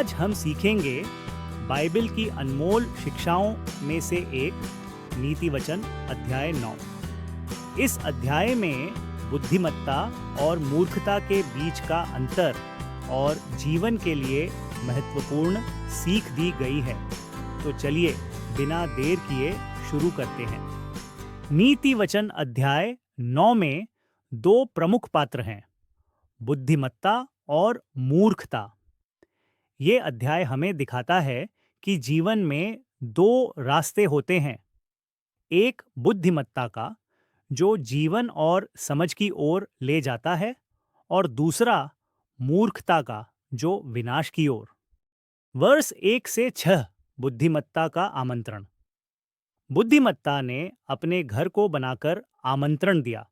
आज हम सीखेंगे बाइबल की अनमोल शिक्षाओं में से एक नीति वचन अध्याय 9। इस अध्याय में बुद्धिमत्ता और मूर्खता के बीच का अंतर और जीवन के लिए महत्वपूर्ण सीख दी गई है। तो चलिए बिना देर किए शुरू करते हैं। नीति वचन अध्याय 9 में दो प्रमुख पात्र हैं, बुद्धिमत्ता और मूर्खता। ये अध्याय हमें दिखाता है कि जीवन में दो रास्ते होते हैं, एक बुद्धिमत्ता का जो जीवन और समझ की ओर ले जाता है और दूसरा मूर्खता का जो विनाश की ओर। वर्ष 1 से 6 बुद्धिमत्ता का आमंत्रण। बुद्धिमत्ता ने अपने घर को बनाकर आमंत्रण दिया।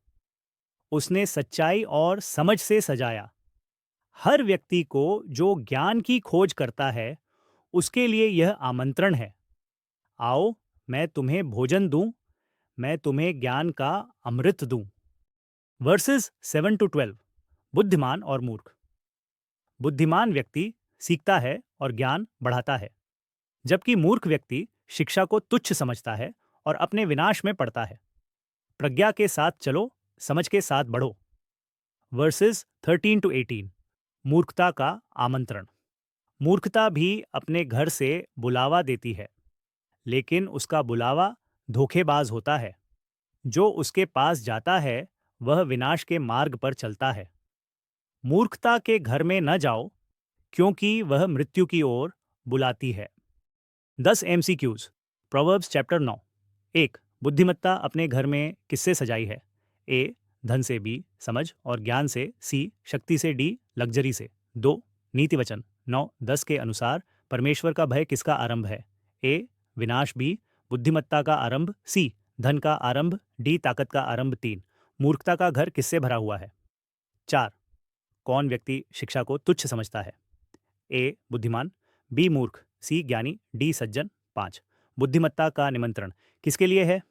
उसने सच्चाई और समझ से सजाया। हर व्यक्ति को जो ज्ञान की खोज करता है उसके लिए यह आमंत्रण है, आओ मैं तुम्हें भोजन दूं, मैं तुम्हें ज्ञान का अमृत दूं। वर्सेस 7 to 12 बुद्धिमान और मूर्ख। बुद्धिमान व्यक्ति सीखता है और ज्ञान बढ़ाता है, जबकि मूर्ख व्यक्ति शिक्षा को तुच्छ समझता है और अपने विनाश में पड़ता है। प्रज्ञा के साथ चलो, समझ के साथ बढ़ो। वर्सेस 13 to 18 मूर्खता का आमंत्रण। मूर्खता भी अपने घर से बुलावा देती है, लेकिन उसका बुलावा धोखेबाज होता है। जो उसके पास जाता है वह विनाश के मार्ग पर चलता है। मूर्खता के घर में न जाओ, क्योंकि वह मृत्यु की ओर बुलाती है। 10 MCQs। Proverbs chapter 9। 1. बुद्धिमत्ता अपने घर में किससे सजाई है? ए. धन से, बी. समझ और ज्ञान से, सी. शक्ति से, डी. लग्जरी से। 2. नीति वचन 9:10 के अनुसार परमेश्वर का भय किसका आरंभ है? ए. विनाश, बी. बुद्धिमत्ता का आरंभ, सी. धन का आरंभ, डी. ताकत का आरंभ। 3. मूर्खता का घर किससे भरा हुआ है? 4. कौन व्यक्ति शिक्षा को तुच्छ समझता है? ए. बुद्धिमान, बी. मूर्ख, सी. ज्ञानी, डी. सज्जन। 5. बुद्धिमत्ता का निमंत्रण किसके लिए है?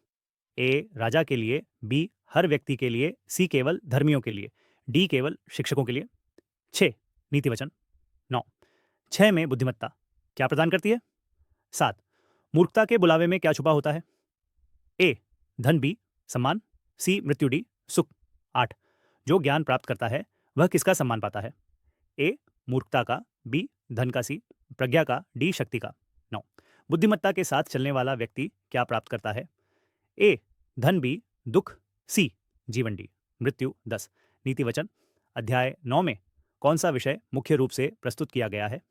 ए. राजा के लिए, बी. हर व्यक्ति के लिए, सी. केवल धर्मियों के लिए, डी. केवल शिक्षकों के लिए। 6. नीति वचन 9। 6 में बुद्धिमत्ता क्या प्रदान करती है? 7. मूर्खता के बुलावे में क्या छुपा होता है? ए. धन, बी. सम्मान, सी. मृत्यु, डी. सुख। 8. जो ज्ञान प्राप्त करता है वह किसका सम्मान पाता है? ए. मूर्खता का, बी. धन का, सी. प्रज्ञा का, डी. शक्ति का। 9. बुद्धिमत्ता के साथ चलने वाला व्यक्ति क्या प्राप्त करता है? ए. धन, बी. दुख, सी. जीवन, डी. मृत्यु। 10. नीति वचन अध्याय 9 में कौन सा विषय मुख्य रूप से प्रस्तुत किया गया है?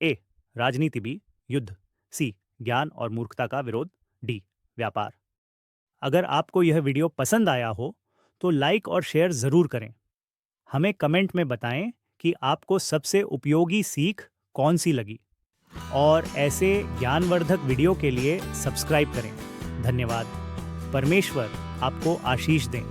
ए. राजनीति, बी. युद्ध, सी. ज्ञान और मूर्खता का विरोध, डी. व्यापार। अगर आपको यह वीडियो पसंद आया हो तो लाइक और शेयर जरूर करें। हमें कमेंट में बताएं कि आपको सबसे उपयोगी सीख कौन सी लगी, और ऐसे ज्ञानवर्धक वीडियो के लिए सब्सक्राइब करें। धन्यवाद। परमेश्वर आपको आशीष दें।